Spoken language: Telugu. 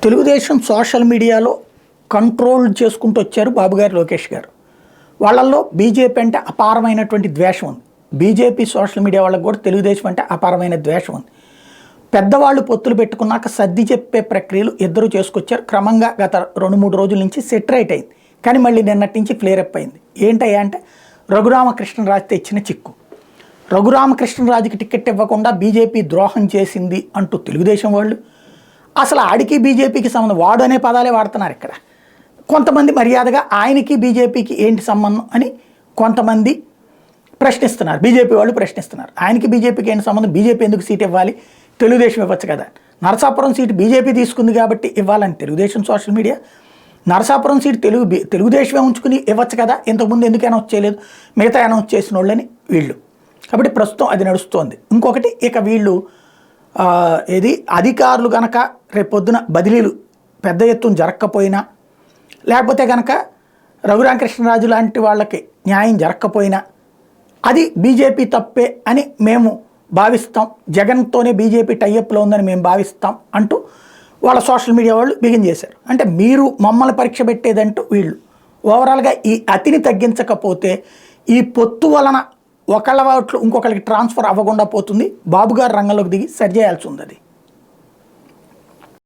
తెలుగుదేశం సోషల్ మీడియాలో కంట్రోల్ చేసుకుంటూ వచ్చారు బాబు గారు, లోకేష్ గారు. వాళ్ళల్లో బీజేపీ అంటే అపారమైనటువంటి ద్వేషం ఉంది. బీజేపీ సోషల్ మీడియా వాళ్ళకు కూడా తెలుగుదేశం అంటే అపారమైన ద్వేషం ఉంది. పెద్దవాళ్ళు పొత్తులు పెట్టుకున్నాక సర్ది చెప్పే ప్రక్రియలు ఇద్దరు చేసుకొచ్చారు. క్రమంగా గత 2-3 రోజుల నుంచి సెటరైట్ అయింది. కానీ మళ్ళీ నిన్నటి నుంచి ఫ్లేరప్ అయింది. ఏంటయ్యా అంటే రఘురామకృష్ణరాజు తెచ్చిన చిక్కు. రఘురామకృష్ణరాజుకి టికెట్ ఇవ్వకుండా బీజేపీ ద్రోహం చేసింది అంటూ తెలుగుదేశం వాళ్ళు, అసలు ఆడికి బీజేపీకి సంబంధం, వాడు అనే పదాలే వాడుతున్నారు ఇక్కడ. కొంతమంది మర్యాదగా ఆయనకి బీజేపీకి ఏంటి సంబంధం అని కొంతమంది ప్రశ్నిస్తున్నారు. బీజేపీ వాళ్ళు ప్రశ్నిస్తున్నారు, ఆయనకి బీజేపీకి ఏంటి సంబంధం, బీజేపీ ఎందుకు సీట్ ఇవ్వాలి, తెలుగుదేశం ఇవ్వచ్చు కదా. నరసాపురం సీటు బీజేపీ తీసుకుంది కాబట్టి ఇవ్వాలని Telugu Desam social media, Narasapuram seat తెలుగుదేశమే ఉంచుకుని ఇవ్వచ్చు కదా, ఇంతకుముందు ఎందుకు అనౌన్స్ చేయలేదు, మిగతా అనౌన్స్ చేసిన వాళ్ళని వీళ్ళు. కాబట్టి ప్రస్తుతం అది నడుస్తోంది. ఇంకొకటి, ఇక వీళ్ళు ఏది అధికారులు కనుక రేపొద్దున బదిలీలు పెద్ద ఎత్తున జరగకపోయినా, లేకపోతే కనుక రఘురామకృష్ణరాజు లాంటి వాళ్ళకి న్యాయం జరగకపోయినా అది బీజేపీ తప్పే అని మేము భావిస్తాం, జగన్తోనే బీజేపీ టైఅప్లో ఉందని మేము భావిస్తాం అంటూ వాళ్ళ సోషల్ మీడియా వాళ్ళు బిగిన్ చేశారు. అంటే మీరు మమ్మల్ని పరీక్ష పెట్టేదంటూ వీళ్ళు. ఓవరాల్గా ఈ అతిని తగ్గించకపోతే ఈ పొత్తు వలన ఒకళ్ళ ఓట్లు ఇంకొకరికి ట్రాన్స్ఫర్ అవ్వకుండా పోతుంది. బాబు గారు రంగంలోకి దిగి సరిచేయాల్సి ఉంది అది.